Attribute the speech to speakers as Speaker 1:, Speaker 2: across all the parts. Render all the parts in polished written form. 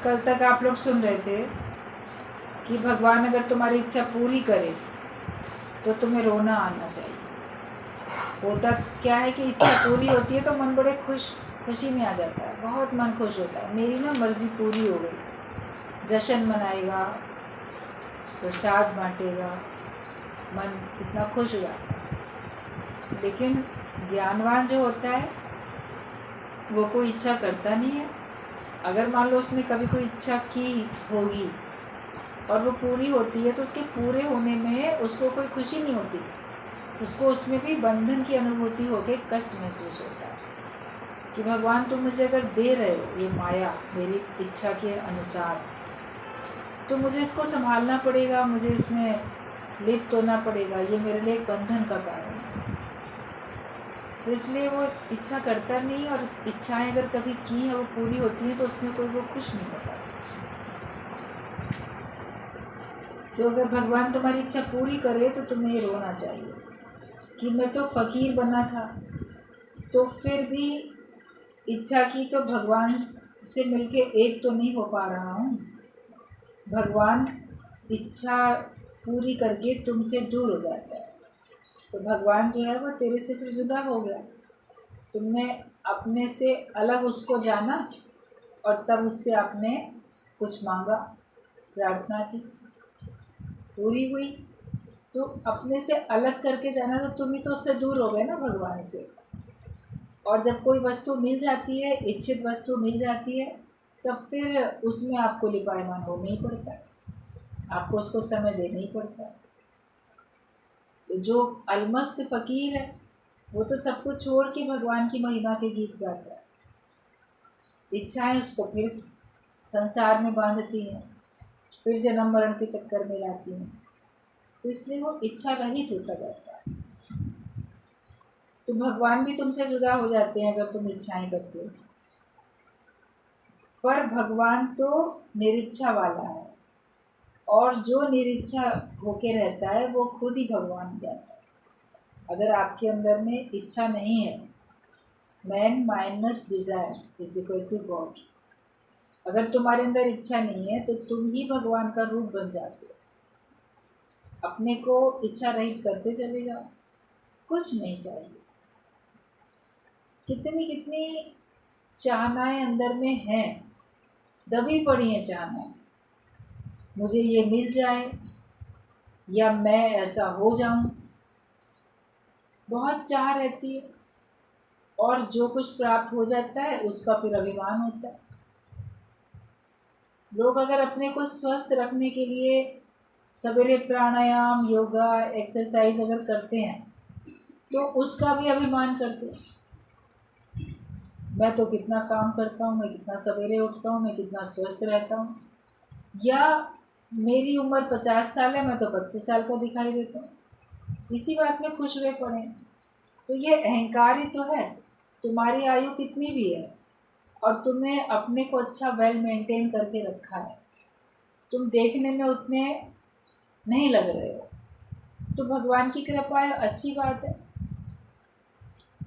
Speaker 1: कल तक आप लोग सुन रहे थे कि भगवान अगर तुम्हारी इच्छा पूरी करे तो तुम्हें रोना आना चाहिए। होता क्या है कि इच्छा पूरी होती है तो मन बड़े खुशी में आ जाता है, बहुत मन खुश होता है, मेरी ना मर्ज़ी पूरी हो गई। जश्न मनाएगा, प्रसाद बांटेगा, मन इतना खुश हो जाता है। लेकिन ज्ञानवान जो होता है वो कोई इच्छा करता नहीं है। अगर मान लो उसने कभी कोई इच्छा की होगी और वो पूरी होती है तो उसके पूरे होने में उसको कोई खुशी नहीं होती, उसको उसमें भी बंधन की अनुभूति होकर कष्ट महसूस होता है कि भगवान तुम मुझे अगर दे रहे हो ये माया मेरी इच्छा के अनुसार, तो मुझे इसको संभालना पड़ेगा, मुझे इसमें लिप्त होना पड़ेगा, ये मेरे लिए एक बंधन का कारण है। तो इसलिए वो इच्छा करता नहीं, और इच्छाएं अगर कभी की है वो पूरी होती हैं तो उसमें कोई वो खुश नहीं होता। तो अगर भगवान तुम्हारी इच्छा पूरी करे तो तुम्हें ये रोना चाहिए कि मैं तो फ़कीर बना था, तो फिर भी इच्छा की तो भगवान से मिलके एक तो नहीं हो पा रहा हूँ। भगवान इच्छा पूरी करके तुमसे दूर हो जाता है, तो भगवान जो है वो तेरे से फिर जुदा हो गया। तुमने अपने से अलग उसको जाना और तब उससे आपने कुछ मांगा, प्रार्थना की, पूरी हुई। तो अपने से अलग करके जाना तो तुम ही तो उससे दूर हो गए ना भगवान से। और जब कोई वस्तु मिल जाती है, इच्छित वस्तु मिल जाती है, तब फिर उसमें आपको लिपायमान होना ही पड़ता है, आपको उसको समय देना ही पड़ता है। तो जो अलमस्त फ़कीर है वो तो सब कुछ छोड़ के भगवान की महिमा के गीत गाता है। इच्छाएं उसको फिर संसार में बांधती हैं, फिर जन्म मरण के चक्कर में लाती हैं, तो इसलिए वो इच्छा रहित होता जाता है। तो भगवान भी तुमसे जुदा हो जाते हैं अगर तुम इच्छाएं करते हो। पर भगवान तो निरिच्छा वाला है, और जो निरिच्छा होके रहता है वो खुद ही भगवान हो जाता है। अगर आपके अंदर में इच्छा नहीं है, man minus desire is equal to God, अगर तुम्हारे अंदर इच्छा नहीं है तो तुम ही भगवान का रूप बन जाते हो। अपने को इच्छा रहित करते चले जाओ, कुछ नहीं चाहिए। कितनी कितनी चाहनाएं अंदर में हैं, दबी पड़ी हैं चाहनाएं, मुझे ये मिल जाए या मैं ऐसा हो जाऊं, बहुत चाह रहती है। और जो कुछ प्राप्त हो जाता है उसका फिर अभिमान होता है। लोग अगर अपने को स्वस्थ रखने के लिए सवेरे प्राणायाम, योगा, एक्सरसाइज अगर करते हैं तो उसका भी अभिमान करते हैं। मैं तो कितना काम करता हूँ, मैं कितना सवेरे उठता हूँ, मैं कितना स्वस्थ रहता हूँ, या मेरी उम्र 50 साल है, मैं तो 25 साल का दिखाई देता हूँ। इसी बात में खुश हुए पड़े। तो ये अहंकार ही तो है। तुम्हारी आयु कितनी भी है और तुमने अपने को अच्छा वेल मेंटेन करके रखा है, तुम देखने में उतने नहीं लग रहे हो, तो भगवान की कृपा है, अच्छी बात है।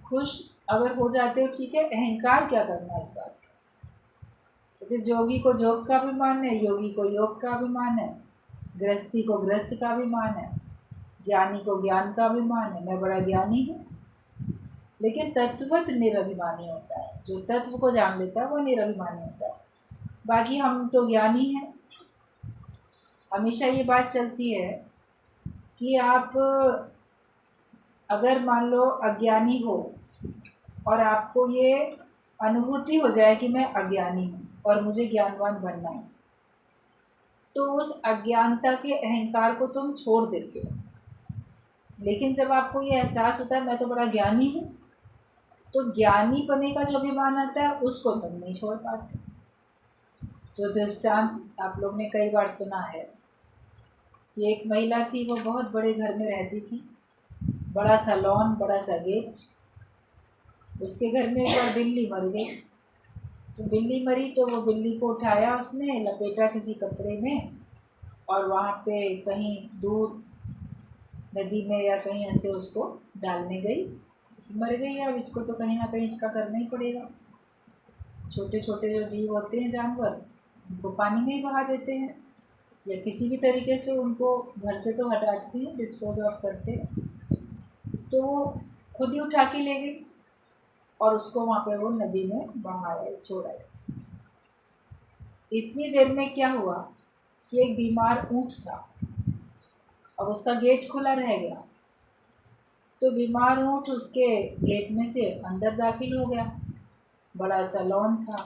Speaker 1: खुश अगर हो जाते हो ठीक है, अहंकार क्या करना इस बात का। क्योंकि जोगी को जोग का अभिमान है, योगी को योग का अभिमान है, गृहस्थी को गृहस्थ का अभिमान है, ज्ञानी को ज्ञान का अभिमान है, मैं बड़ा ज्ञानी हूँ। लेकिन तत्वत निरभिमानी होता है, जो तत्व को जान लेता है वो निरभिमानी होता है। बाकी हम तो ज्ञानी हैं। हमेशा ये बात चलती है कि आप अगर मान लो अज्ञानी हो और आपको ये अनुभूति हो जाए कि मैं अज्ञानी हूँ और मुझे ज्ञानवान बनना है, तो उस अज्ञानता के अहंकार को तुम छोड़ देते हो। लेकिन जब आपको ये एहसास होता है मैं तो बड़ा ज्ञानी हूँ, तो ज्ञानी बने का जो अभिमान आता है उसको तुम नहीं छोड़ पाते। जो दृष्टांत आप लोग ने कई बार सुना है कि एक महिला थी, वो बहुत बड़े घर में रहती थी, बड़ा सा लॉन, बड़ा सा गेट। उसके घर में एक बार बिल्ली मर गई। तो बिल्ली मरी तो वो बिल्ली को उठाया उसने, लपेटा किसी कपड़े में, और वहाँ पे कहीं दूर नदी में या कहीं ऐसे उसको डालने गई। मर गई, अब इसको तो कहीं ना कहीं इसका करना ही पड़ेगा। छोटे छोटे जो जीव होते हैं, जानवर, उनको पानी में ही बहा देते हैं या किसी भी तरीके से उनको घर से तो हटाते हैं, डिस्पोज ऑफ करते हैं। तो वो खुद ही उठा के ले गई और उसको वहाँ पे वो नदी में बहाया, छोड़ा। इतनी देर में क्या हुआ कि एक बीमार ऊँट था, अब उसका गेट खुला रह गया, तो बीमार ऊँट उसके गेट में से अंदर दाखिल हो गया। बड़ा सा लॉन था,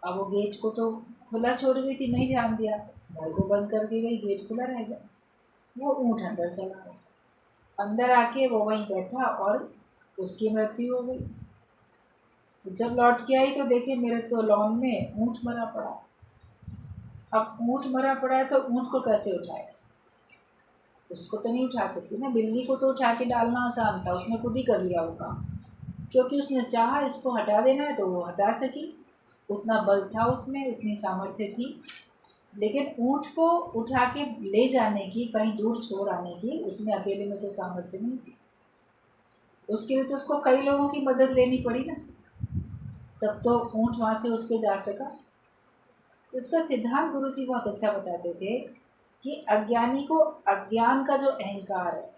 Speaker 1: अब वो गेट को तो खुला छोड़ गई थी, नहीं ध्यान दिया, घर को बंद करके गई, गेट खुला रह गया। वो ऊँट अंदर चला गया, अंदर आके वो वहीं बैठा और उसकी मृत्यु हो गई। जब लौट के आई तो देखे मेरे तो लॉन में ऊँट मरा पड़ा। अब ऊँट मरा पड़ा है तो ऊँट को कैसे उठाए? उसको तो नहीं उठा सकती ना। बिल्ली को तो उठा के डालना आसान था, उसने खुद ही कर लिया वो काम, क्योंकि उसने चाहा इसको हटा देना है तो वो हटा सकी, उतना बल था उसमें, उतनी सामर्थ्य थी। लेकिन ऊँट को उठा के ले जाने की, कहीं दूर छोड़ आने की, उसमें अकेले में तो सामर्थ्य नहीं थी। उसके लिए तो उसको कई लोगों की मदद लेनी पड़ी ना, तब तो ऊँट वहाँ से उठ के जा सका। तो इसका सिद्धांत गुरु जी बहुत अच्छा बताते थे कि अज्ञानी को अज्ञान का जो अहंकार है,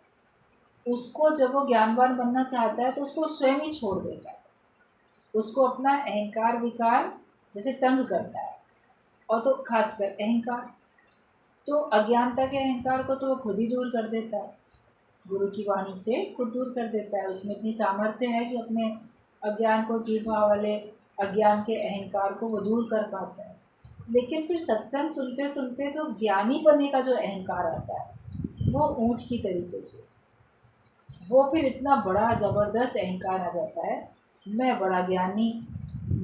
Speaker 1: उसको जब वो ज्ञानवान बनना चाहता है तो उसको स्वयं ही छोड़ देता है। उसको अपना अहंकार विकार जैसे तंग करता है, और तो खासकर अहंकार, तो अज्ञानता के अहंकार को तो वो खुद ही दूर कर देता है, गुरु की वाणी से खुद दूर कर देता है। उसमें इतनी सामर्थ्य है कि अपने अज्ञान को, जीवा वाले अज्ञान के अहंकार को वो दूर कर पाता है। लेकिन फिर सत्संग सुनते सुनते तो ज्ञानी बनने का जो अहंकार आता है वो ऊँट की तरीके से, वो फिर इतना बड़ा ज़बरदस्त अहंकार आ जाता है, मैं बड़ा ज्ञानी,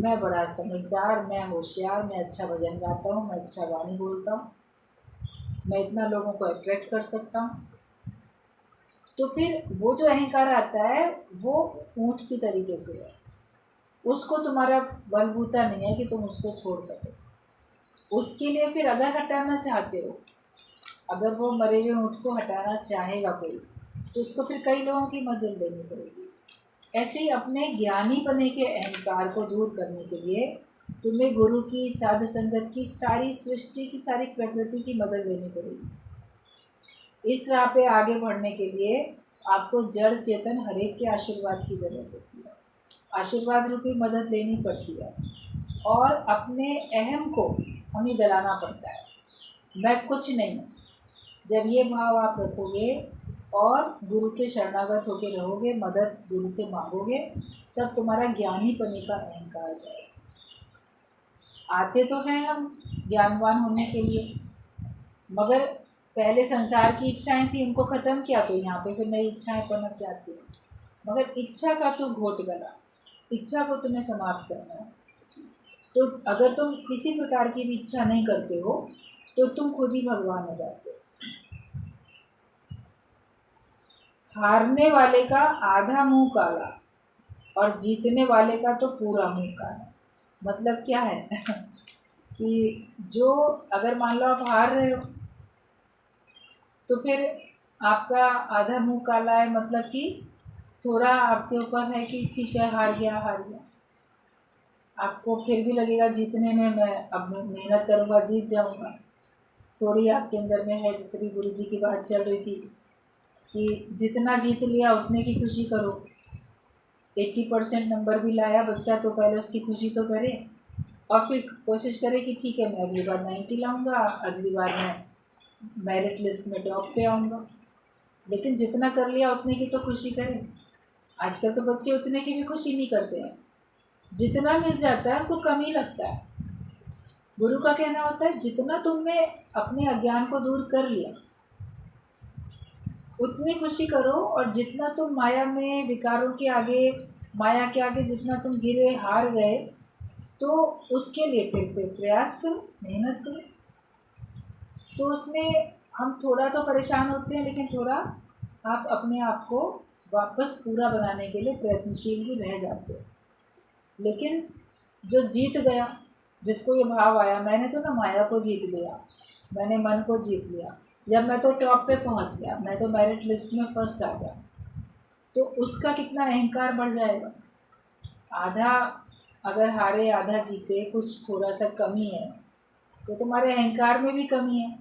Speaker 1: मैं बड़ा समझदार, मैं होशियार, मैं अच्छा भजन गाता हूँ, मैं अच्छा वाणी बोलता हूँ, मैं इतना लोगों को अट्रैक्ट कर सकता हूँ। तो फिर वो जो अहंकार आता है वो ऊँट की तरीके से है, उसको तुम्हारा बलबूता नहीं है कि तुम उसको छोड़ सको। उसके लिए फिर अगर हटाना चाहते हो, अगर वो मरे हुए ऊँट को हटाना चाहेगा कोई, तो उसको फिर कई लोगों की मदद लेनी पड़ेगी। ऐसे ही अपने ज्ञानी बने के अहंकार को दूर करने के लिए तुम्हें गुरु की, साध संगत की, सारी सृष्टि की, सारी प्रकृति की मदद लेनी पड़ेगी। इस राह पे आगे बढ़ने के लिए आपको जड़ चेतन हरेक के आशीर्वाद की ज़रूरत होती है, आशीर्वाद रूपी मदद लेनी पड़ती है, और अपने अहम को हमें गलाना पड़ता है, मैं कुछ नहीं हूँ। जब ये भाव आप रखोगे और गुरु के शरणागत होके रहोगे, मदद गुरु से मांगोगे, तब तुम्हारा ज्ञानी पने का अहंकार जाएगा। आते तो हैं हम ज्ञानवान होने के लिए, मगर पहले संसार की इच्छाएं थी, उनको ख़त्म किया तो यहाँ पे फिर नई इच्छाएं पनप जाती हैं। मगर इच्छा का तो घोट गला, इच्छा को तुम्हें समाप्त करना है। तो अगर तुम किसी प्रकार की भी इच्छा नहीं करते हो तो तुम खुद ही भगवान हो जाते हो। हारने वाले का आधा मुंह काला और जीतने वाले का तो पूरा मुंह काला। मतलब क्या है कि जो, अगर मान लो आप हार रहे हो तो फिर आपका आधा मुंह काला है, मतलब कि थोड़ा आपके ऊपर है कि ठीक है हार गया हार गया। आपको फिर भी लगेगा जीतने में, मैं अब मेहनत करूँगा जीत जाऊँगा। थोड़ी आपके अंदर में है, जैसे भी गुरु जी की बात चल रही थी कि जितना जीत लिया उतने की खुशी करो। 80% नंबर भी लाया बच्चा तो पहले उसकी खुशी तो करे, और फिर कोशिश करे कि ठीक है मैं अगली बार 90 लाऊंगा, अगली बार मैं मेरिट लिस्ट में टॉप पे आऊँगा। लेकिन जितना कर लिया उतने की तो खुशी करें। आजकल तो बच्चे उतने की भी खुशी नहीं करते हैं, जितना मिल जाता है उनको कम ही लगता है। गुरु का कहना होता है जितना तुमने अपने अज्ञान को दूर कर लिया उतनी खुशी करो, और जितना तुम माया में, विकारों के आगे, माया के आगे जितना तुम गिरे, हार गए, तो उसके लिए फिर प्रयास करो, मेहनत करो। तो उसमें हम थोड़ा तो परेशान होते हैं, लेकिन थोड़ा आप अपने आप को वापस पूरा बनाने के लिए प्रयत्नशील भी रह जाते हो। लेकिन जो जीत गया, जिसको ये भाव आया मैंने तो ना माया को जीत लिया, मैंने मन को जीत लिया, जब मैं तो टॉप पे पहुंच गया, मैं तो मेरिट लिस्ट में फर्स्ट आ गया, तो उसका कितना अहंकार बढ़ जाएगा। आधा अगर हारे आधा जीते, कुछ थोड़ा सा कमी है, तो तुम्हारे अहंकार में भी कमी है।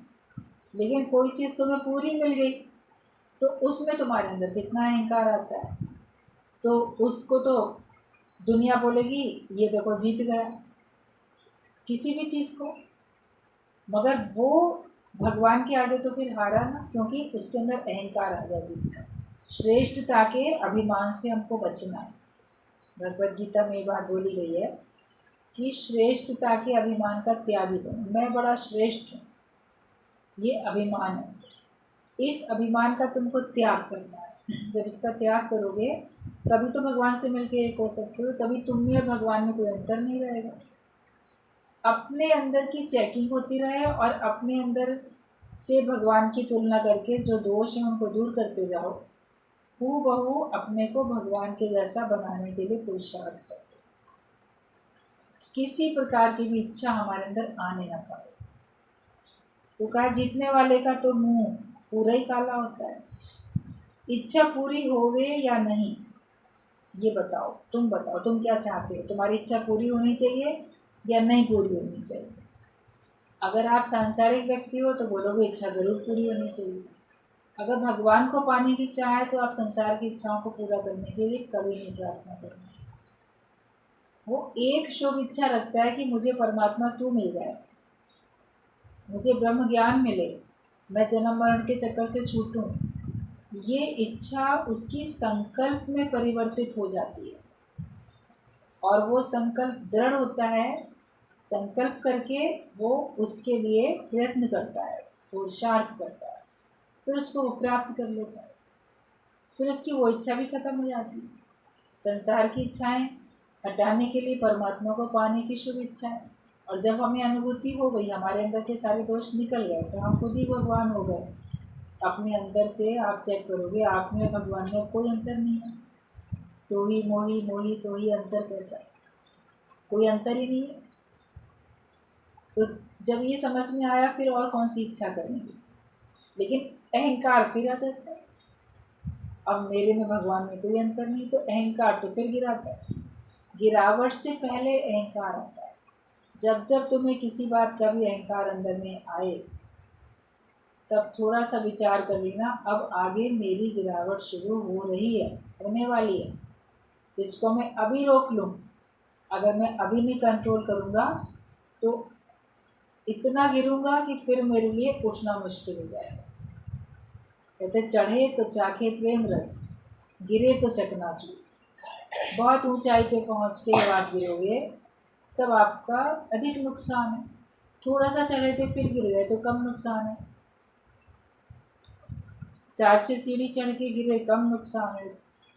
Speaker 1: लेकिन कोई चीज़ तुम्हें पूरी मिल गई तो उसमें तुम्हारे अंदर कितना अहंकार आता है, तो उसको तो दुनिया बोलेगी ये देखो जीत गया किसी भी चीज़ को, मगर वो भगवान के आगे तो फिर हारा ना, क्योंकि उसके अंदर अहंकार आ गया जीत का। श्रेष्ठता के अभिमान से हमको बचना है। भगवद गीता में ये बात बोली गई है कि श्रेष्ठता के अभिमान का त्यागी दो, मैं बड़ा श्रेष्ठ हूँ, ये अभिमान है। इस अभिमान का तुमको त्याग करना है। जब इसका त्याग करोगे तभी तो भगवान से मिलके एक हो सकते हो, तभी तुम में और भगवान में कोई अंतर नहीं रहेगा। अपने अंदर की चेकिंग होती रहे और अपने अंदर से भगवान की तुलना करके जो दोष है उनको दूर करते जाओ। हूबहू अपने को भगवान के जैसा बनाने के लिए पुरुषार्थ करते, किसी प्रकार की भी इच्छा हमारे अंदर आने ना पाए। तो कहा जीतने वाले का तो मुंह पूरा ही काला होता है। इच्छा पूरी होवे या नहीं ये बताओ, तुम बताओ तुम क्या चाहते हो, तुम्हारी इच्छा पूरी होनी चाहिए या नहीं पूरी होनी चाहिए। अगर आप सांसारिक व्यक्ति हो तो बोलोगे इच्छा ज़रूर पूरी होनी चाहिए। अगर भगवान को पाने की चाह है तो आप संसार की इच्छाओं को पूरा करने के लिए कभी नहीं प्रार्थना करना। वो एक शुभ इच्छा रखता है कि मुझे परमात्मा तू मिल जाए, मुझे ब्रह्म ज्ञान मिले, मैं जन्म मरण के चक्कर से छूटूं। ये इच्छा उसकी संकल्प में परिवर्तित हो जाती है और वो संकल्प दृढ़ होता है। संकल्प करके वो उसके लिए प्रयत्न करता है, पुरुषार्थ करता है, फिर उसको वो प्राप्त कर लेता है। फिर उसकी वो इच्छा भी खत्म हो जाती है। संसार की इच्छाएं हटाने के लिए परमात्मा को पाने की शुभ इच्छा है। और जब हमें अनुभूति हो गई, हमारे अंदर के सारे दोष निकल गए, तो हम खुद ही भगवान हो गए। अपने अंदर से आप चेक करोगे, आप में भगवान में कोई अंतर नहीं है। तो ही मोही मोही तो ही अंतर कैसा, कोई अंतर ही नहीं है। तो जब ये समझ में आया फिर और कौन सी इच्छा करनी है। लेकिन अहंकार फिर आ जाता है, अब मेरे में भगवान में कोई अंतर नहीं, तो अहंकार तो फिर गिराता है। गिरावट से पहले अहंकार आता है। जब जब तुम्हें किसी बात का भी अहंकार अंदर में आए तब थोड़ा सा विचार कर लेना, अब आगे मेरी गिरावट शुरू हो रही है, होने वाली है, इसको मैं अभी रोक लूँ। अगर मैं अभी नहीं कंट्रोल करूँगा तो इतना गिरूँगा कि फिर मेरे लिए उठना मुश्किल हो जाएगा। कहते चढ़े तो चाखे प्रेम रस, गिरे तो चकनाचूर। बहुत ऊंचाई पे पहुँच के जब आप गिरोगे तब आपका अधिक नुकसान है। थोड़ा सा चढ़े थे फिर गिर गए तो कम नुकसान है। 4-6 सीढ़ी चढ़ के गिरे कम नुकसान है,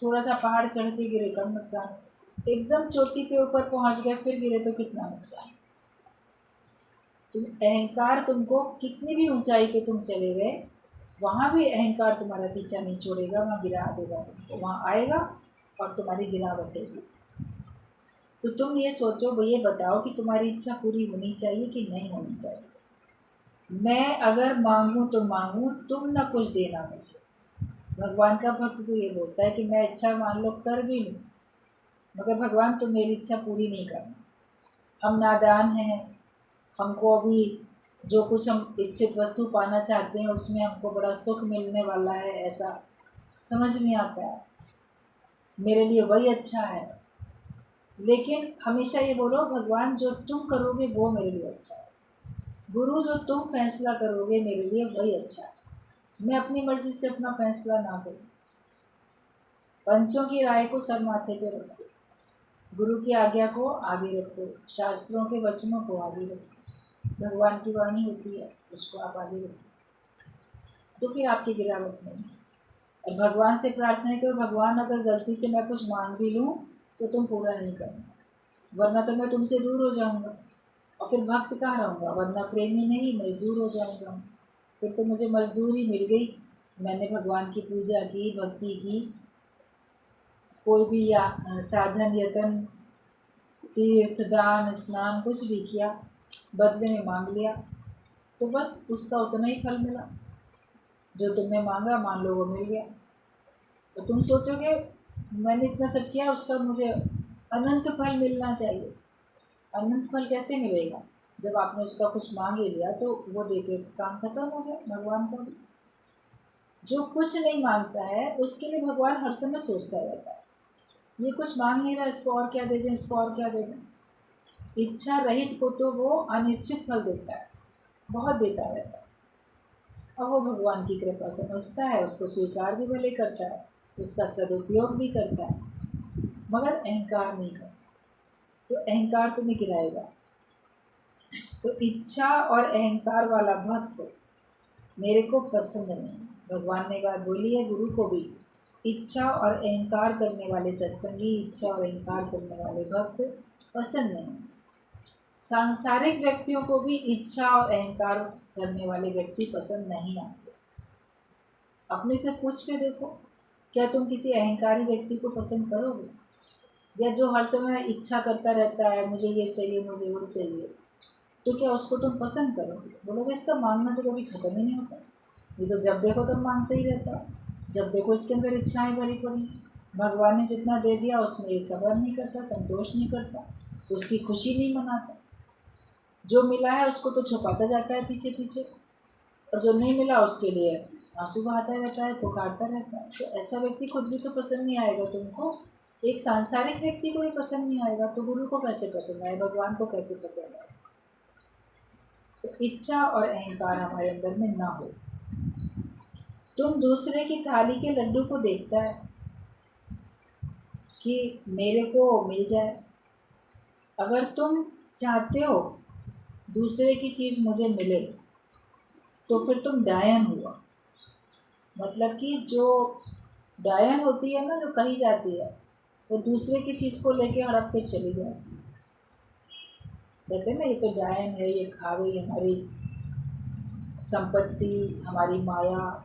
Speaker 1: थोड़ा सा पहाड़ चढ़ के गिरे कम नुकसान है। एकदम चोटी पे ऊपर पहुँच गए फिर गिरे तो कितना नुकसान। तुम अहंकार तुमको कितनी भी ऊंचाई पे तुम चले गए, वहाँ भी अहंकार तुम्हारा पीछा नहीं छोड़ेगा, वहाँ गिरा देगा तुमको, वहाँ आएगा और तुम्हारी गिरावट होगी। तो तुम ये सोचो, ये बताओ कि तुम्हारी इच्छा पूरी होनी चाहिए कि नहीं होनी चाहिए। मैं अगर मांगूँ तो मांगूँ, तुम ना कुछ देना मुझे। भगवान का भक्त तो ये बोलता है कि मैं इच्छा मान लो कर भी लूँ, मगर भगवान तुम मेरी इच्छा पूरी नहीं करना। हम नादान हैं, हमको अभी जो कुछ हम इच्छित वस्तु पाना चाहते हैं उसमें हमको बड़ा सुख मिलने वाला है, ऐसा समझ में आता है, मेरे लिए वही अच्छा है। लेकिन हमेशा ये बोलो भगवान जो तुम करोगे वो मेरे लिए अच्छा है, गुरु जो तुम फैसला करोगे मेरे लिए वही अच्छा है। मैं अपनी मर्जी से अपना फैसला ना करूँ। पंचों की राय को सर माथे पे रखो, गुरु की आज्ञा को आगे रखो, शास्त्रों के वचनों को आगे रखो, भगवान की वाणी होती है उसको आप आगे रखो, तो फिर आपकी गिरावट नहीं। और भगवान से प्रार्थना करो, भगवान अगर गलती से मैं कुछ मांग भी लूँ तो तुम पूरा नहीं करना, वरना तो मैं तुमसे दूर हो जाऊँगा और फिर भक्त कहाँ रहूँगा, वरना प्रेमी नहीं मजदूर हो जाऊँगा। फिर तो मुझे मजदूरी मिल गई, मैंने भगवान की पूजा की, भक्ति की, कोई भी या साधन यतन तीर्थ दान स्नान कुछ भी किया, बदले में मांग लिया, तो बस उसका उतना ही फल मिला। जो तुमने मांगा मान लो वो मिल गया। तो तुम सोचोगे मैंने इतना सब किया उसका मुझे अनंत फल मिलना चाहिए। अनंत फल कैसे मिलेगा? जब आपने उसका कुछ मांग ही लिया तो वो दे के काम खत्म हो गया भगवान का भी। जो कुछ नहीं मांगता है उसके लिए भगवान हर समय सोचता रहता है, ये कुछ मांग नहीं रहा, इसको और क्या दे दें, इसको और क्या दे दें। इच्छा रहित को तो वो अनिश्चित फल देता है, बहुत देता रहता है। अब वो भगवान की कृपा समझता है, उसको स्वीकार भी भले करता है, उसका सदुपयोग भी करता है, मगर अहंकार नहीं करता। तो अहंकार तुम्हें गिराएगा। तो इच्छा और अहंकार वाला भक्त मेरे को पसंद नहीं। भगवान ने बात बोली है गुरु को भी, इच्छा और अहंकार करने वाले सत्संगी, इच्छा और अहंकार करने वाले भक्त पसंद नहीं। सांसारिक व्यक्तियों को भी इच्छा और अहंकार करने वाले व्यक्ति पसंद नहीं आते। अपने से पूछ के देखो, क्या तुम किसी अहंकारी व्यक्ति को पसंद करोगे? या जो हर समय इच्छा करता रहता है, मुझे ये चाहिए, मुझे वो चाहिए, तो क्या उसको तुम पसंद करोगे? बोलोगे इसका मांगना तो कभी ख़त्म ही नहीं होता, ये तो जब देखो तब मांगते ही रहता है, जब देखो इसके अंदर इच्छाएं भरी पड़ी। भगवान ने जितना दे दिया उसमें ये सब्र नहीं करता, संतोष नहीं करता, तो उसकी खुशी नहीं मनाता। जो मिला है उसको तो छुपाता जाता है पीछे पीछे, और जो नहीं मिला उसके लिए आंसू बहाता रहता है, पुकारता रहता है। तो ऐसा व्यक्ति खुद भी तो पसंद नहीं आएगा तुमको। एक सांसारिक व्यक्ति को ही पसंद नहीं आएगा तो गुरु को कैसे पसंद आए, भगवान को कैसे पसंद आए? तो इच्छा और अहंकार हमारे अंदर में ना हो। तुम दूसरे की थाली के लड्डू को देखता है कि मेरे को मिल जाए। अगर तुम चाहते हो दूसरे की चीज़ मुझे मिले तो फिर तुम डायन हुआ। मतलब कि जो डायन होती है ना, जो कही जाती है, वो दूसरे की चीज़ को लेके हड़प के चली जाती है। कहते हैं ना, ये तो डायन है, ये खा गई हमारी संपत्ति, हमारी माया,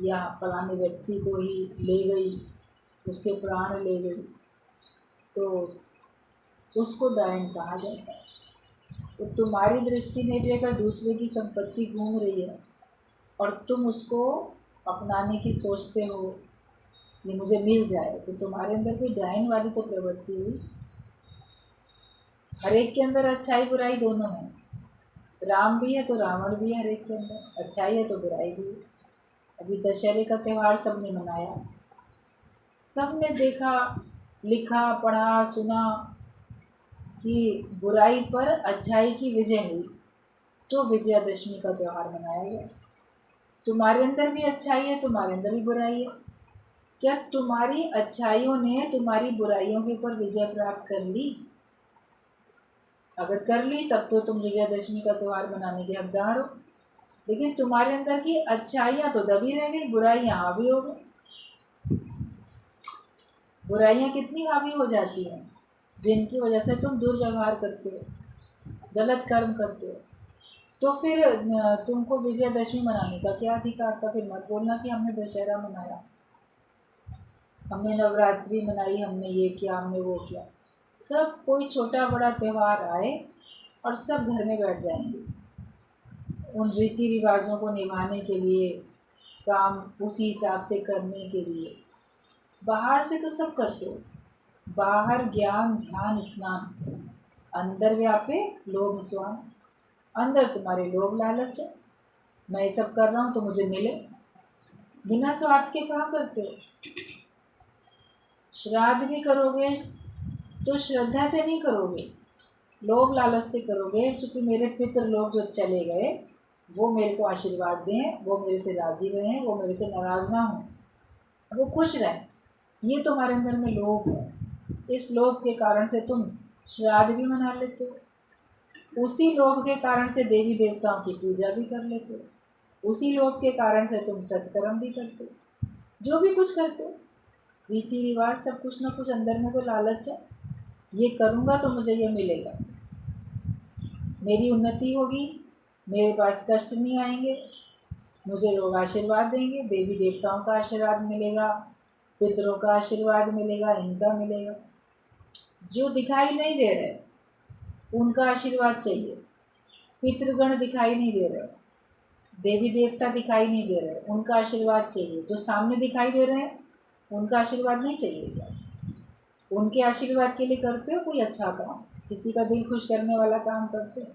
Speaker 1: या फलाने व्यक्ति को ही ले गई, उसके प्राण ले गई, तो उसको डायन कहा जाता है। तो तुम्हारी दृष्टि में भी अगर दूसरे की संपत्ति घूम रही है और तुम उसको अपनाने की सोचते हो, ये मुझे मिल जाए, तो तुम्हारे अंदर कोई डायन वाली तो प्रवृत्ति हुई। हर एक के अंदर अच्छाई बुराई दोनों है। राम भी है तो रावण भी है, हर एक के अंदर अच्छाई है तो बुराई भी है। अभी दशहरे का त्यौहार सबने मनाया, सबने देखा, लिखा, पढ़ा, सुना कि बुराई पर अच्छाई की विजय हुई, तो विजयादशमी का त्यौहार मनाया गया। तुम्हारे अंदर भी अच्छाई है, तुम्हारे अंदर भी बुराई है। क्या तुम्हारी अच्छाइयों ने तुम्हारी बुराइयों के ऊपर विजय प्राप्त कर ली? अगर कर ली तब तो तुम विजयादशमी का त्यौहार मनाने के हकदार हो। लेकिन तुम्हारे अंदर की अच्छाइयाँ तो दबी रह गई, बुराइयाँ हावी हो गई। बुराइयाँ कितनी हावी हो जाती हैं, जिनकी वजह से तुम दुर्व्यवहार करते हो, गलत कर्म करते हो। तो फिर तुमको विजयादशमी मनाने का क्या अधिकार था? फिर मत बोलना कि हमने दशहरा मनाया, हमने नवरात्रि मनाई, हमने ये किया, हमने वो किया। सब कोई छोटा बड़ा त्यौहार आए और सब घर में बैठ जाएंगे, उन रीति रिवाजों को निभाने के लिए, काम उसी हिसाब से करने के लिए। बाहर से तो सब करते हो, बाहर ज्ञान ध्यान स्नान, अंदर व्यापे लोभ स्वान। अंदर तुम्हारे लोभ लालच है, मैं ये सब कर रहा हूँ तो मुझे मिले। बिना स्वार्थ के कहाँ करते हो? श्राद्ध भी करोगे तो श्रद्धा से नहीं करोगे, लोभ लालच से करोगे, क्योंकि मेरे पितृ लोग जो चले गए वो मेरे को आशीर्वाद दें, वो मेरे से राज़ी रहें, वो मेरे से नाराज़ ना हों, वो खुश रहें। ये तुम्हारे अंदर में लोभ है। इस लोभ के कारण से तुम श्राद्ध भी मना लेते हो, उसी लोभ के कारण से देवी देवताओं की पूजा भी कर लेते हो, उसी लोभ के कारण से तुम सत्कर्म भी करते हो, जो भी कुछ करते हो, रीति रिवाज सब कुछ ना कुछ अंदर में तो लालच है। ये करूँगा तो मुझे ये मिलेगा, मेरी उन्नति होगी, मेरे पास कष्ट नहीं आएंगे, मुझे लोग आशीर्वाद देंगे, देवी देवताओं का आशीर्वाद मिलेगा, पितरों का आशीर्वाद मिलेगा, इनका मिलेगा। जो दिखाई नहीं दे रहे उनका आशीर्वाद चाहिए। पितृगण दिखाई नहीं दे रहे, देवी देवता दिखाई नहीं दे रहे, उनका आशीर्वाद चाहिए। जो सामने दिखाई दे रहे हैं उनका आशीर्वाद नहीं चाहिए क्या? उनके आशीर्वाद के लिए करते हो कोई अच्छा काम, किसी का दिल खुश करने वाला काम करते हो?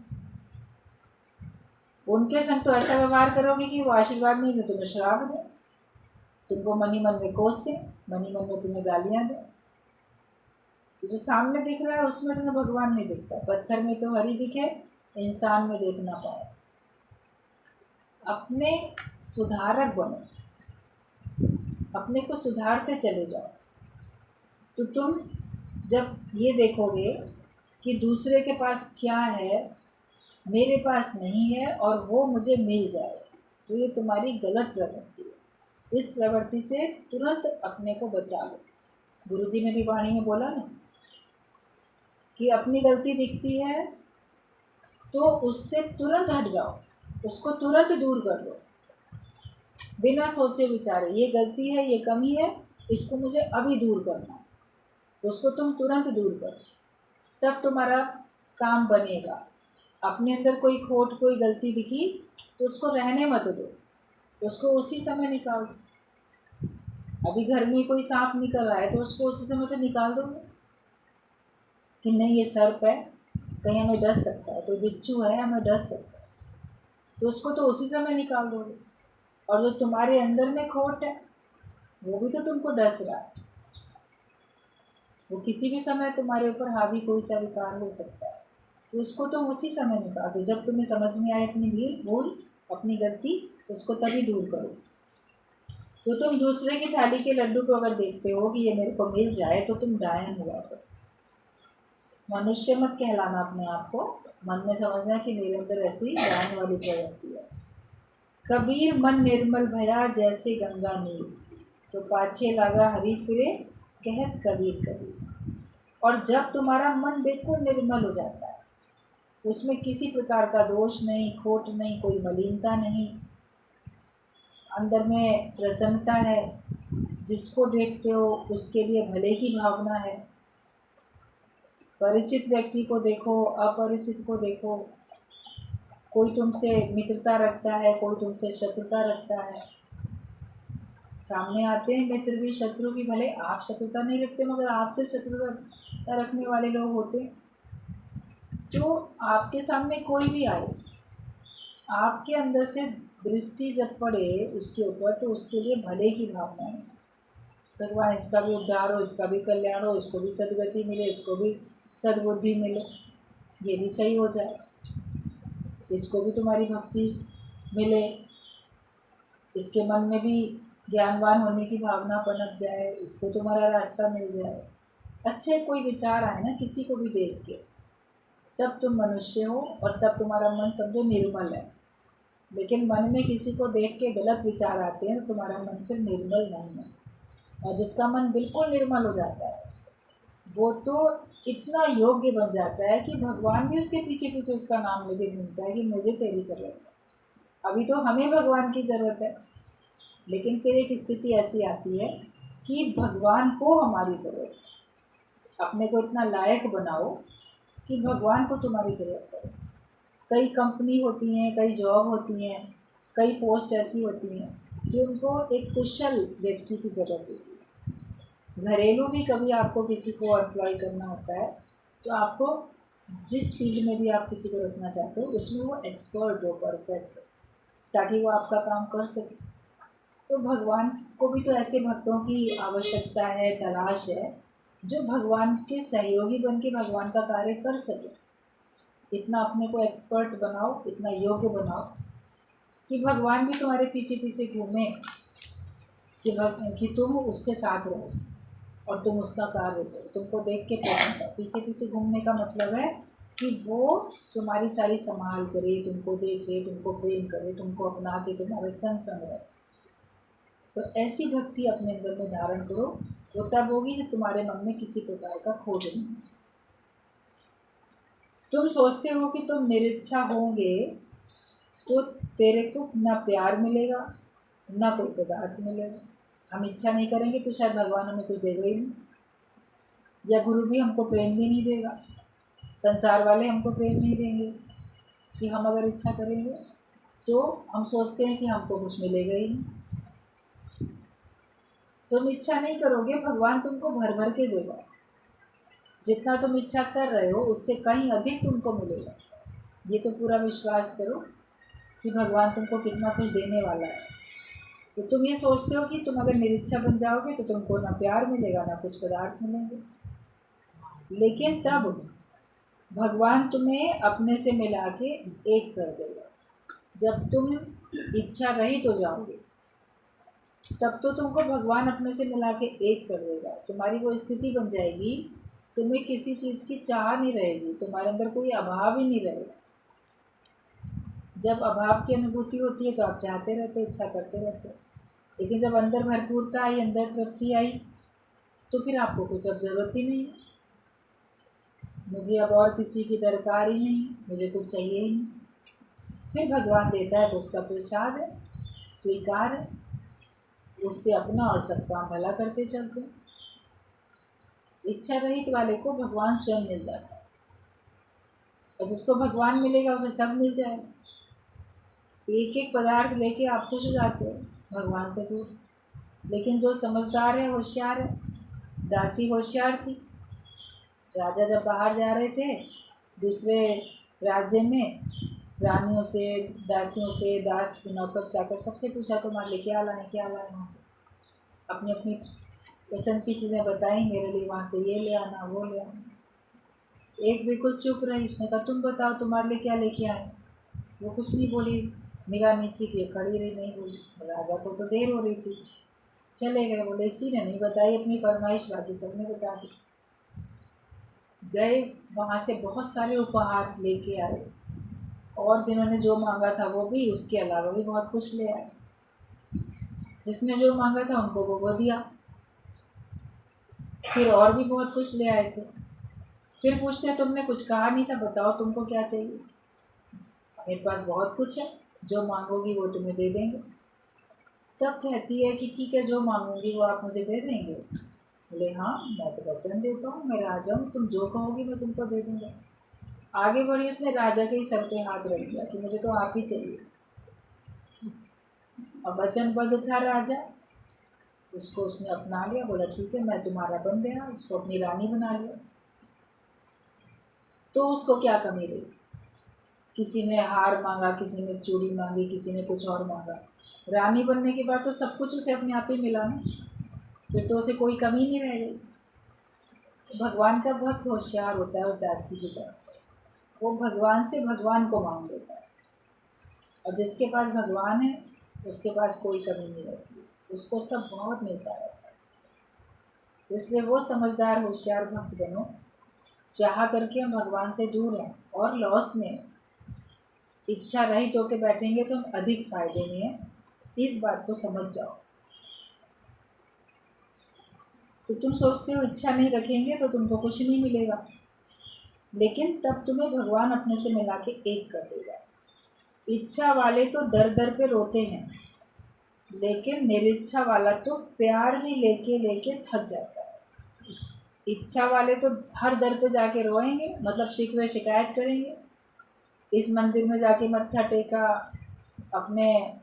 Speaker 1: उनके संग तो ऐसा व्यवहार करोगे कि वो आशीर्वाद नहीं दे, तुम्हें श्राप दे, तुमको मन ही मन में कोस से, मन ही मन में तुम्हें गालियाँ दे। तो जो सामने दिख रहा है उसमें तुम्हें भगवान नहीं दिखता। पत्थर में तो हरि दिखे, इंसान में देख ना पाओ। अपने सुधारक बनो, अपने को सुधारते चले जाओ। तो तुम जब ये देखोगे कि दूसरे के पास क्या है, मेरे पास नहीं है, और वो मुझे मिल जाए, तो ये तुम्हारी गलत प्रवृत्ति है। इस प्रवृत्ति से तुरंत अपने को बचा लो। गुरुजी ने भी वाणी में बोला ना कि अपनी गलती दिखती है तो उससे तुरंत हट जाओ, उसको तुरंत दूर कर लो, बिना सोचे विचारे। ये गलती है, ये कमी है, इसको मुझे अभी दूर करना है, उसको तुम तुरंत दूर करो, तब तुम्हारा काम बनेगा। अपने अंदर कोई खोट, कोई गलती दिखी तो उसको रहने मत दो, उसको उसी समय निकाल दो। अभी घर में कोई सांप निकल रहा है तो उसको उसी समय तो निकाल दो कि नहीं ये सर्प है, कहीं हमें डस सकता है, कोई बिच्छू है हमें डस सकता है, तो उसको तो उसी समय निकाल दोगे। और जो तुम्हारे अंदर में खोट है वो भी तो तुमको डस रहा है, वो किसी भी समय तुम्हारे ऊपर हावी कोई सा विकार हो सकता है, तो उसको तो उसी समय निकाल दो। जब तुम्हें समझ में आए अपनी भूल, अपनी गलती, तो उसको तभी दूर करो। तो तुम दूसरे की थाली के लड्डू को अगर देखते हो कि ये मेरे को मिल जाए, तो तुम डायन हुआ करो। मनुष्य मत कहलाना अपने आप को, मन में समझना कि मेरे अंदर ऐसी डायन वाली प्रवृत्ति है। कबीर मन निर्मल भया जैसे गंगा नीर, तो पाछे लागा हरि फिरे कहत कबीर कबीर। और जब तुम्हारा मन बिल्कुल निर्मल हो जाता है, उसमें किसी प्रकार का दोष नहीं, खोट नहीं, कोई मलिनता नहीं, अंदर में प्रसन्नता है, जिसको देखते हो उसके लिए भले की भावना है, परिचित व्यक्ति को देखो, अपरिचित को देखो, कोई तुमसे मित्रता रखता है, कोई तुमसे शत्रुता रखता है। सामने आते हैं मित्र भी, शत्रु भी, भले आप शत्रुता नहीं रखते मगर आपसे शत्रुता रखने वाले लोग होते। तो आपके सामने कोई भी आए, आपके अंदर से दृष्टि जब पड़े उसके ऊपर, तो उसके लिए भले की भावना है। भगवान इसका भी उद्धार हो, इसका भी कल्याण हो, इसको भी सदगति मिले, इसको भी सद्बुद्धि मिले, ये भी सही हो जाए, इसको भी तुम्हारी भक्ति मिले, इसके मन में भी ज्ञानवान होने की भावना पनप जाए, इसको तुम्हारा रास्ता मिल जाए। अच्छे कोई विचार आए ना किसी को भी देख के, तब तुम मनुष्य हो, और तब तुम्हारा मन समझो निर्मल है। लेकिन मन में किसी को देख के गलत विचार आते हैं तो तुम्हारा मन फिर निर्मल नहीं है। और जिसका मन बिल्कुल निर्मल हो जाता है वो तो इतना योग्य बन जाता है कि भगवान भी उसके पीछे पीछे उसका नाम लेके घूमता है कि मुझे तेरी ज़रूरत है। अभी तो हमें भगवान की ज़रूरत है, लेकिन फिर एक स्थिति ऐसी आती है कि भगवान को हमारी ज़रूरत है। अपने को इतना लायक बनाओ कि भगवान को तुम्हारी ज़रूरत पड़े। कई कंपनी होती हैं, कई जॉब होती हैं, कई पोस्ट ऐसी होती हैं कि उनको एक कुशल व्यक्ति की ज़रूरत होती है। घरेलू भी कभी आपको किसी को एम्प्लॉय करना होता है, तो आपको जिस फील्ड में भी आप किसी को रखना चाहते हो उसमें वो एक्सपर्ट हो, परफेक्ट हो, ताकि वो आपका काम कर सके। तो भगवान को भी तो ऐसे भक्तों की आवश्यकता है, तलाश है, जो भगवान के सहयोगी बन के भगवान का कार्य कर सके। इतना अपने को एक्सपर्ट बनाओ, इतना योग्य बनाओ कि भगवान भी तुम्हारे पीछे पीछे घूमे, कि तुम उसके साथ रहो और तुम उसका कार्य करो, तुमको देख के पसंद है। पीछे पीछे घूमने का मतलब है कि वो तुम्हारी सारी संभाल करे, तुमको देखे, तुमको प्रेम करे, तुमको अपना के तुम्हारे संग संग रहे। तो ऐसी भक्ति अपने अंदर में धारण करो, वो तब होगी जब तुम्हारे मन में किसी प्रकार का खोज नहीं। तुम सोचते हो कि तुम निरीच्छा होंगे तो तेरे को ना प्यार मिलेगा ना कोई पदार्थ मिलेगा। हम इच्छा नहीं करेंगे तो शायद भगवान हमें कुछ देगा ही नहीं, या गुरु भी हमको प्रेम भी नहीं देगा, संसार वाले हमको प्रेम नहीं देंगे। कि हम अगर इच्छा करेंगे तो हम सोचते हैं कि हमको कुछ मिलेगा ही नहीं। तुम इच्छा नहीं करोगे, भगवान तुमको भर भर के देगा। जितना तुम इच्छा कर रहे हो उससे कहीं अधिक तुमको मिलेगा, ये तो पूरा विश्वास करो। कि भगवान तुमको कितना कुछ देने वाला है। तो तुम ये सोचते हो कि तुम अगर निरीच्छा बन जाओगे तो तुमको ना प्यार मिलेगा ना कुछ पदार्थ मिलेंगे, लेकिन तब भगवान तुम्हें अपने से मिला के एक कर देगा। जब तुम इच्छा रहित हो जाओगे तब तो तुमको भगवान अपने से मिला के एक कर देगा। तुम्हारी वो स्थिति बन जाएगी, तुम्हें किसी चीज़ की चाह नहीं रहेगी, तुम्हारे अंदर कोई अभाव ही नहीं रहेगा। जब अभाव की अनुभूति होती है तो आप चाहते रहते, इच्छा करते रहते, लेकिन जब अंदर भरपूरता आई, अंदर तृप्ति आई, तो फिर आपको कुछ अब ज़रूरत ही नहीं, मुझे अब और किसी की दरकार ही नहीं, मुझे कुछ चाहिए ही नहीं। फिर भगवान देता है तो उसका प्रसाद है, स्वीकार है, उससे अपना और सबका भला करते चलते। इच्छा रहित वाले को भगवान स्वयं मिल जाता है, और जिसको भगवान मिलेगा उसे सब मिल जाएगा। एक एक पदार्थ लेके आप खुश हो जाते हो भगवान से दूर। लेकिन जो समझदार है, होशियार है, दासी होशियार थी। राजा जब बाहर जा रहे थे दूसरे राज्य में, रानियों से, दासियों से, दास नौकर चाकर सबसे पूछा तुम्हारे लिए क्या लाए, क्या लाए, वहाँ से अपनी अपनी पसंद की चीज़ें बताई, मेरे लिए वहाँ से ये ले आना, वो ले आना। एक बिल्कुल चुप रही, उसने कहा तुम बताओ तुम्हारे लिए क्या लेके आए। वो कुछ नहीं बोली, निगाह नीचे की खड़ी रही, नहीं बोली। राजा को तो देर हो रही थी, चले गए। बोले इसी ने नहीं बताई अपनी फरमाइश, बाकी सबने बता दी। गए, वहाँ से बहुत सारे उपहार लेके आए, और जिन्होंने जो मांगा था वो भी, उसके अलावा भी बहुत कुछ ले आए। जिसने जो मांगा था उनको वो दिया। फिर और भी बहुत कुछ ले आए थे। फिर पूछते तुमने कुछ कहा नहीं था, बताओ तुमको क्या चाहिए। मेरे पास बहुत कुछ है, जो मांगोगी वो तुम्हें दे देंगे। तब कहती है कि ठीक है, जो मांगूंगी वो आप मुझे दे देंगे। बोले हाँ, मैं तो वचन देता हूँ, मैं राजा हूँ, तुम जो कहोगी मैं तुमको दे दूँगा। आगे बढ़ी, उसने राजा के ही सर पे हाथ रख दिया कि मुझे तो आप ही चाहिए। अब वचनबद्ध था राजा, उसको उसने अपना लिया। बोला ठीक है, मैं तुम्हारा बन गया, उसको अपनी रानी बना लिया। तो उसको क्या कमी रही? किसी ने हार मांगा, किसी ने चूड़ी मांगी, किसी ने कुछ और मांगा। रानी बनने के बाद तो सब कुछ उसे अपने आप ही मिला ना, फिर तो उसे कोई कमी नहीं रह गई। भगवान का भक्त होशियार होता है उस दासी की तरह, वो भगवान से भगवान को मांग लेता है, और जिसके पास भगवान है उसके पास कोई कमी नहीं रहती, उसको सब बहुत मिलता रहता है। इसलिए वो समझदार होशियार भक्त बनो, चाह करके हम भगवान से दूर हैं और लॉस में। इच्छा रहित होकर बैठेंगे तो हम अधिक फायदे में हैं, इस बात को समझ जाओ। तो तुम सोचते हो इच्छा नहीं रखेंगे तो तुमको कुछ नहीं मिलेगा, लेकिन तब तुम्हें भगवान अपने से मिला के एक कर देगा। इच्छा वाले तो दर दर पे रोते हैं, लेकिन निरीच्छा वाला तो प्यार भी लेके लेके थक जाता है। इच्छा वाले तो हर दर पे जाके रोएंगे, मतलब शिकवे शिकायत करेंगे। इस मंदिर में जाके मत्था टेका, अपने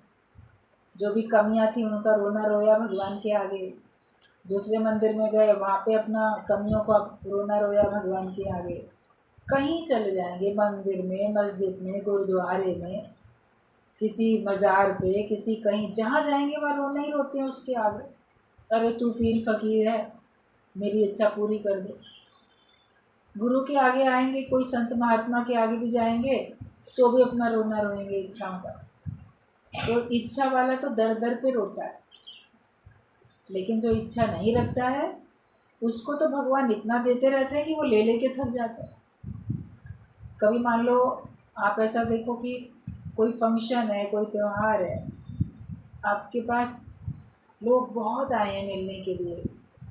Speaker 1: जो भी कमियां थी उनका रोना रोया भगवान के आगे। दूसरे मंदिर में गए, वहाँ पे अपना कमियों का रोना रोया भगवान के आगे। कहीं चले जाएंगे, मंदिर में, मस्जिद में, गुरुद्वारे में, किसी मज़ार पे, किसी कहीं जहाँ जाएंगे वहाँ रोना ही रोते हैं उसके आगे। अरे तू पीर फकीर है, मेरी इच्छा पूरी कर दे। गुरु के आगे आएंगे, कोई संत महात्मा के आगे भी जाएंगे तो भी अपना रोना रोएंगे इच्छाओं का। तो इच्छा वाला तो दर दर पे रोता है, लेकिन जो इच्छा नहीं रखता है उसको तो भगवान इतना देते रहते हैं कि वो ले लेके थक जाता है। कभी मान लो आप ऐसा देखो कि कोई फंक्शन है, कोई त्यौहार है, आपके पास लोग बहुत आए हैं मिलने के लिए,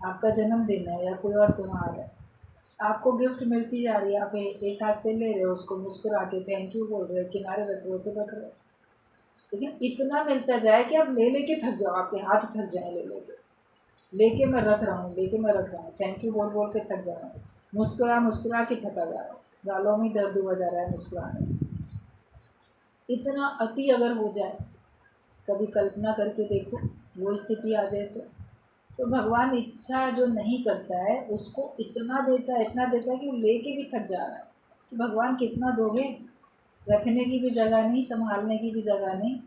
Speaker 1: आपका जन्मदिन है या कोई और त्यौहार है, आपको गिफ्ट मिलती जा रही है, आप एक हाथ से ले रहे हो, उसको मुस्कुरा के थैंक यू बोल रहे हो, किनारे रख रहे हो तो रख रहे हो, लेकिन इतना मिलता जाए कि आप ले लेके थक जाओ, आपके हाथ थक जाए ले लेके मैं रख रहा हूँ, लेके मैं रख रहा हूँ, थैंक यू बोल बोल के थक जा रहा हूँ, मुस्कुरा मुस्कुरा के थका जा रहा हूँ, गालों में दर्द हुआ जा रहा है मुस्कुराने से। इतना अति अगर हो जाए, कभी कल्पना करके देखो वो स्थिति आ जाए तो भगवान इच्छा जो नहीं करता है उसको इतना देता है, इतना देता है कि वो लेके भी थक जा रहा है कि भगवान कितना दोगे। रखने की भी जगह नहीं, संभालने की भी जगह नहीं,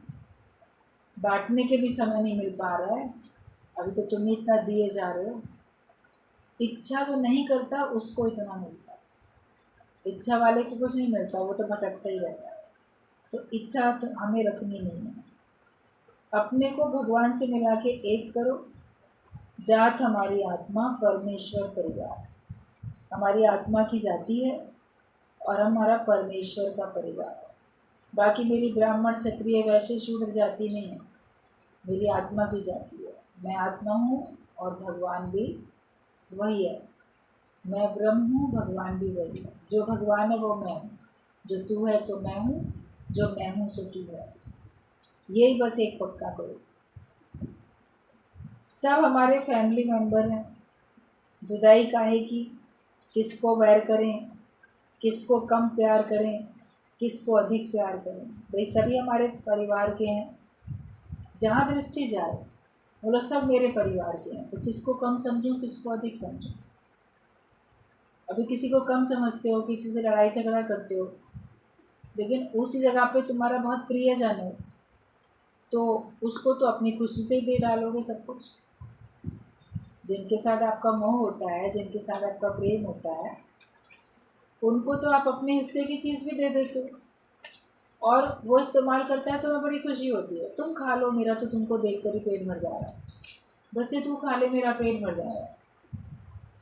Speaker 1: बांटने के भी समय नहीं मिल पा रहा है। अभी तो तुम ही इतना दिए जा रहे हो। इच्छा जो नहीं करता उसको इतना मिलता है, इच्छा वाले को कुछ नहीं मिलता, वो तो भटकता ही रहता है। तो इच्छा तो हमें रखनी नहीं है। अपने को भगवान से मिला के एक करो। जात हमारी आत्मा परमेश्वर परिवार, हमारी आत्मा की जाति है और हमारा परमेश्वर का परिवार है। बाकी मेरी ब्राह्मण क्षत्रिय वैश्य शूद्र जाति नहीं है, मेरी आत्मा की जाति है। मैं आत्मा हूँ और भगवान भी वही है। मैं ब्रह्म हूँ, भगवान भी वही है। जो भगवान है वो मैं हूँ, जो तू है सो मैं हूँ, जो मैं हूँ सो तू है। यही बस एक पक्का करो। सब हमारे फैमिली मेंबर हैं। जुदाई काहे की, किसको वैर करें, किसको कम प्यार करें, किसको अधिक प्यार करें, भाई सभी हमारे परिवार के हैं। जहाँ दृष्टि जाए बोलो सब मेरे परिवार के हैं, तो किसको कम समझूं, किसको अधिक समझूं। अभी किसी को कम समझते हो, किसी से लड़ाई झगड़ा करते हो, लेकिन उसी जगह पे तुम्हारा बहुत प्रियजन हो तो उसको तो अपनी खुशी से ही दे डालोगे सब कुछ। जिनके साथ आपका मोह होता है, जिनके साथ आपका प्रेम होता है, उनको तो आप अपने हिस्से की चीज़ भी दे देते हो और वो इस्तेमाल करता है, तुम्हें बड़ी खुशी होती है। तुम खा लो, मेरा तो तुमको देख कर ही पेट भर जा रहा है। बच्चे तू खा ले, मेरा पेट भर जा रहा है।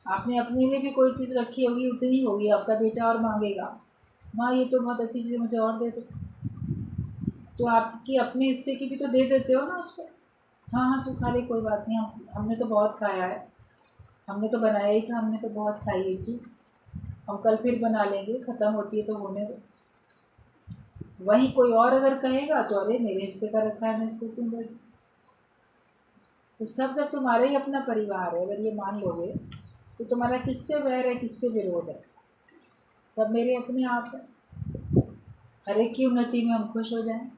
Speaker 1: आपने अपने लिए भी कोई चीज़ रखी होगी, उतनी होगी, आपका बेटा और मांगेगा, माँ ये तो बहुत अच्छी चीज़ है, मुझे और दे दो। तो आपकी अपने हिस्से की भी तो दे देते हो ना उसको। हाँ हाँ तू खा ले, कोई बात नहीं, हमने तो बहुत खाया है, हमने तो बनाया ही था, हमने तो बहुत खाई ये चीज़, हम कल फिर बना लेंगे, ख़त्म होती है तो होने दो। वहीं कोई और अगर कहेगा तो अरे मेरे हिस्से का रखा है, मैं इसको क्यों दे दूँ। तो सब जब तुम्हारा ही अपना परिवार है, अगर ये मान लोगे तो तुम्हारा किससे वैर है, किससे विरोध है। सब मेरे अपने आप है। हर एक की उन्नति में हम खुश हो जाएं।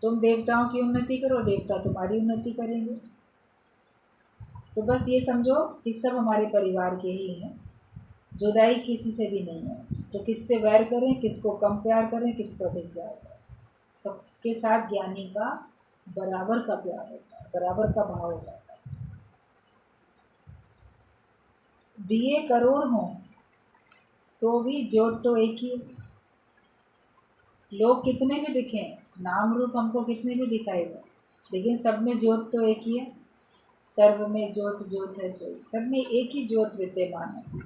Speaker 1: तुम देवताओं की उन्नति करो, देवता तुम्हारी उन्नति करेंगे। तो बस ये समझो कि सब हमारे परिवार के ही हैं, जुदाई किसी से भी नहीं है। तो किससे वैर करें, किसको कम प्यार करें, किसको अधिक प्यार करें। सबके साथ ज्ञानी का बराबर का प्यार होता है, बराबर का भाव हो जाता है। दिए करोड़ हों तो भी ज्योत तो एक ही है। लोग कितने भी दिखें, नाम रूप हमको कितने भी दिखाएगा, लेकिन सब में ज्योत तो एक ही है। सर्व में ज्योत ज्योत है सोई, सब में एक ही ज्योत विद्यमान है।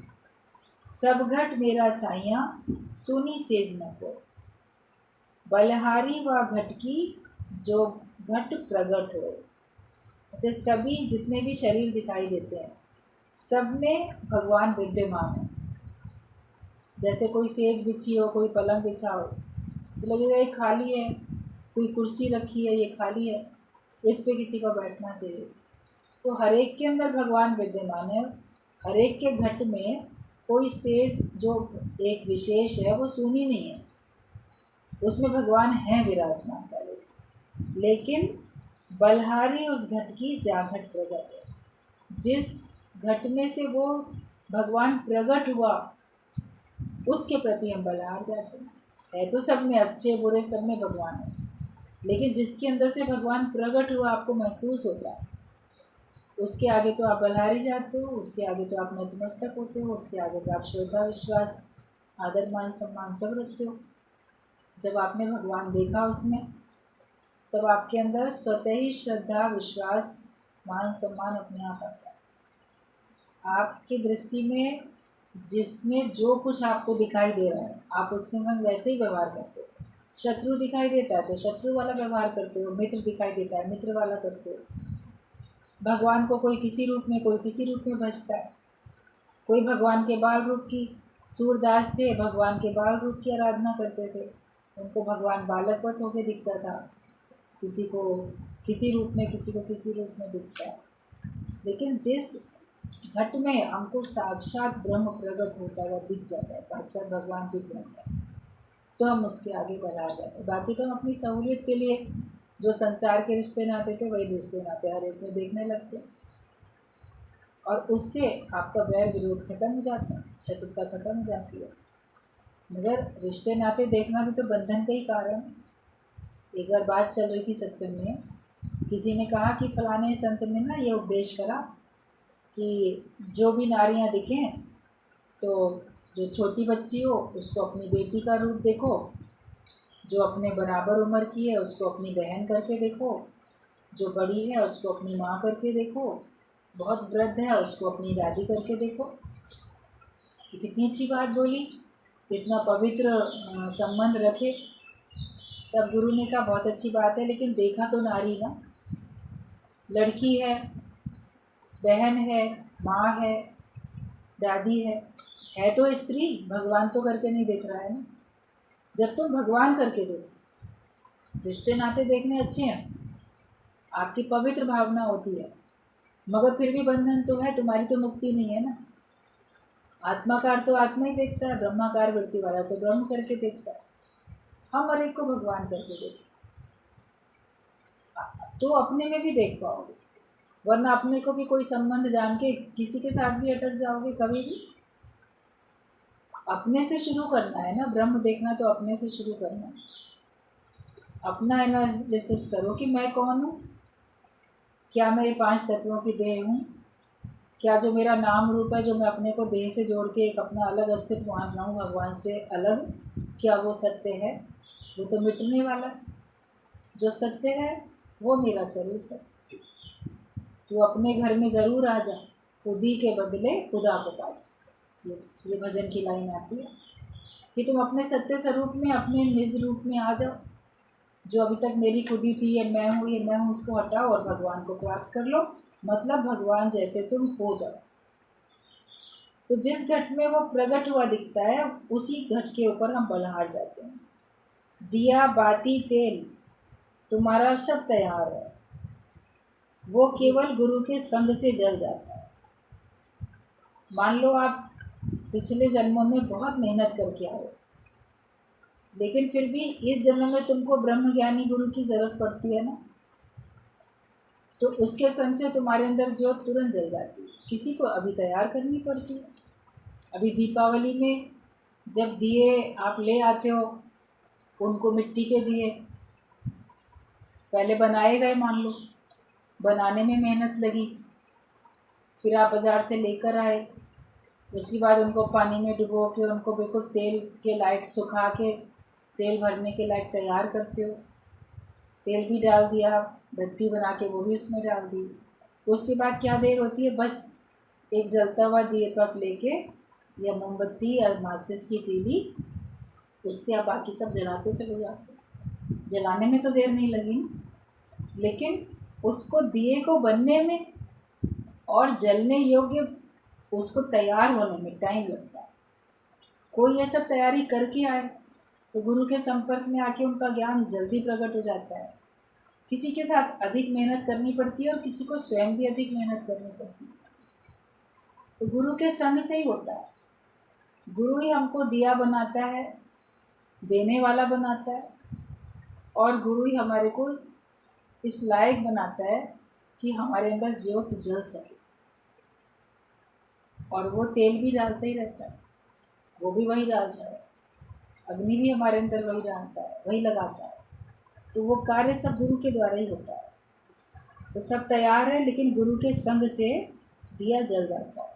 Speaker 1: सब घट मेरा साइया सुनी सेज न को, बलहारी व घट की जो घट प्रगट हो। तो सभी जितने भी शरीर दिखाई देते हैं सब में भगवान विद्यमान है। जैसे कोई सेज बिछी हो, कोई पलंग बिछा हो तो लगेगा ये खाली है, कोई कुर्सी रखी है ये खाली है, इस पे किसी को बैठना चाहिए। तो हर एक के अंदर भगवान विद्यमान है। हर एक के घट में कोई सेज जो एक विशेष है वो शून्य नहीं है, उसमें भगवान है विराजमान पहले से। लेकिन बलहारी उस घट की जा घट प्रगट है, जिस घट में से वो भगवान प्रकट हुआ उसके प्रति हम बलहार जाते हैं। है तो सब में अच्छे बुरे, सब में भगवान है, लेकिन जिसके अंदर से भगवान प्रकट हुआ आपको महसूस होता है, उसके आगे तो आप बलहारी जाते हो, उसके आगे तो आप नतमस्तक होते हो, उसके आगे तो आप श्रद्धा विश्वास आदर मान सम्मान सब रखते हो। जब आपने भगवान देखा उसमें, तब आपके अंदर स्वतः ही श्रद्धा विश्वास मान सम्मान अपने आप आता है। आपकी दृष्टि में जिसमें जो कुछ आपको दिखाई दे रहा है आप उसके संग वैसे ही व्यवहार करते हो। शत्रु दिखाई देता है तो शत्रु वाला व्यवहार करते हो, मित्र दिखाई देता है मित्र वाला करते हो। भगवान को कोई किसी रूप में, कोई किसी रूप में भजता है। कोई भगवान के बाल रूप की, सूरदास थे भगवान के बाल रूप की आराधना करते थे, उनको भगवान बालकवत होकर दिखता था। किसी को किसी रूप में, किसी को किसी रूप में दिखता है। लेकिन जिस घट में हमको साक्षात ब्रह्म प्रकट होता है, दिख जाता है, साक्षात भगवान दिख जाता है, तो हम उसके आगे बढ़ा जाते हैं। बाकी तो हम अपनी सहूलियत के लिए जो संसार के रिश्ते नाते थे वही रिश्ते नाते हर एक में देखने लगते हैं, और उससे आपका वैर विरोध खत्म हो जाता है, शत्रुता खत्म हो जाती है। मगर रिश्ते नाते देखना भी तो बंधन का ही कारण है। एक बार बात चल रही थी सत्संग में, किसी ने कहा कि फलाने संत ने ना ये उपदेश करा कि जो भी नारियां दिखें तो जो छोटी बच्ची हो उसको अपनी बेटी का रूप देखो, जो अपने बराबर उम्र की है उसको अपनी बहन करके देखो, जो बड़ी है उसको अपनी माँ करके देखो, बहुत वृद्ध है उसको अपनी दादी करके देखो। ये कितनी अच्छी बात बोली, कितना पवित्र संबंध रखे। तब गुरु ने कहा बहुत अच्छी बात है, लेकिन देखा तो नारी ना, लड़की है, बहन है, माँ है, दादी है तो स्त्री, भगवान तो करके नहीं देख रहा है ना। जब तुम भगवान करके देखो, रिश्ते नाते देखने अच्छे हैं, आपकी पवित्र भावना होती है, मगर फिर भी बंधन तो है, तुम्हारी तो मुक्ति नहीं है ना। आत्माकार तो आत्मा ही देखता है, ब्रह्माकार वृत्ति वाला तो ब्रह्म करके देखता है। हम हर एक को भगवान करके देखें तो अपने में भी देख पाओगे, वरना अपने को भी कोई संबंध जान के किसी के साथ भी अटक जाओगे कभी भी। अपने से शुरू करना है ना, ब्रह्म देखना तो अपने से शुरू करना है। अपना एनालिसिस करो कि मैं कौन हूँ, क्या मैं ये 5 तत्वों की देह हूँ, क्या जो मेरा नाम रूप है जो मैं अपने को देह से जोड़ के एक अपना अलग अस्तित्व मान रहा हूँ भगवान से अलग, क्या वो सत्य है? वो तो मिटने वाला है। जो सत्य है वो मेरा स्वरूप है। तू अपने घर में ज़रूर आ जा, खुदी के बदले खुदा को पा जा। ये भजन की लाइन आती है कि तुम अपने सत्य स्वरूप में, अपने निज रूप में आ जाओ। जो अभी तक मेरी खुदी थी, ये मैं हूँ, उसको हटाओ और भगवान को प्राप्त कर लो। मतलब भगवान जैसे तुम हो जाओ। तो जिस घट में वो प्रकट हुआ दिखता है, उसी घट के ऊपर हम बलहार जाते हैं। दिया बाती तेल तुम्हारा सब तैयार है, वो केवल गुरु के संग से जल जाता है। मान लो आप पिछले जन्मों में बहुत मेहनत करके आए, लेकिन फिर भी इस जन्म में तुमको ब्रह्म ज्ञानी गुरु की ज़रूरत पड़ती है ना, तो उसके संग से तुम्हारे अंदर ज्योत तुरंत जल जाती है। किसी को अभी तैयार करनी पड़ती है। अभी दीपावली में जब दिए आप ले आते हो, उनको मिट्टी के दिए पहले बनाए गए, मान लो बनाने में मेहनत लगी, फिर आप बाज़ार से लेकर आए, उसके बाद उनको पानी में डुबो के उनको बिल्कुल तेल के लायक सुखा के तेल भरने के लायक तैयार करते हो। तेल भी डाल दिया, बत्ती बना के वो भी उसमें डाल दी। उसके बाद क्या देर होती है, बस एक जलता हुआ दीपक लेके या मोमबत्ती या माचिस की तीली, उससे आप बाकी सब जलाते चले जाते हो। जलाने में तो देर नहीं लगी, लेकिन उसको दिए को बनने में और जलने योग्य उसको तैयार होने में टाइम लगता है। कोई ये सब तैयारी करके आए तो गुरु के संपर्क में आके उनका ज्ञान जल्दी प्रकट हो जाता है। किसी के साथ अधिक मेहनत करनी पड़ती है और किसी को स्वयं भी अधिक मेहनत करनी पड़ती है। तो गुरु के संग से ही होता है। गुरु ही हमको दिया बनाता है, देने वाला बनाता है, और गुरु ही हमारे को इस लायक बनाता है कि हमारे अंदर ज्योत जल सके। और वो तेल भी डालता ही रहता है, वो भी वही डालता है, अग्नि भी हमारे अंदर वही डालता है, वही लगाता है। तो वो कार्य सब गुरु के द्वारा ही होता है। तो सब तैयार है, लेकिन गुरु के संग से दिया जल जाता है।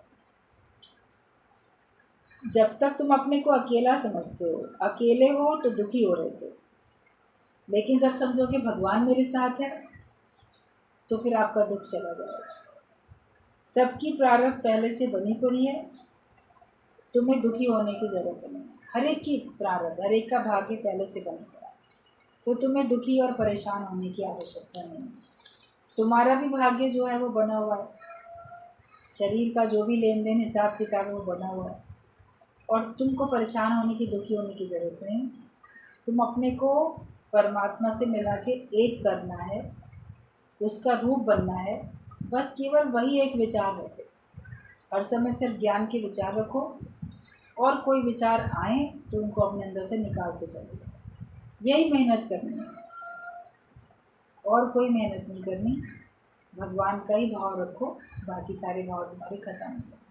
Speaker 1: जब तक तुम अपने को अकेला समझते हो, अकेले हो तो दुखी हो रहे थे, लेकिन जब समझो कि भगवान मेरे साथ है तो फिर आपका दुख चला जाएगा। सबकी प्रारब्ध पहले से बनी पड़ी है, तुम्हें दुखी होने की ज़रूरत नहीं। हर एक की प्रारब्ध, हर एक का भाग्य पहले से बना पड़ा, तो तुम्हें दुखी और परेशान होने की आवश्यकता नहीं। तुम्हारा भी भाग्य जो है वो बना हुआ है, शरीर का जो भी लेन देन हिसाब किताब है वो बना हुआ है, और तुमको परेशान होने की, दुखी होने की ज़रूरत नहीं। तुम अपने को परमात्मा से मिला के एक करना है, उसका रूप बनना है। बस केवल वही एक विचार रखो, हर समय सिर्फ ज्ञान के विचार रखो, और कोई विचार आए तो उनको अपने अंदर से निकालते चले जाओ। यही मेहनत करनी है, और कोई मेहनत नहीं करनी। भगवान का ही भाव रखो, बाकी सारे भाव तुम्हारे खत्म हो जाए।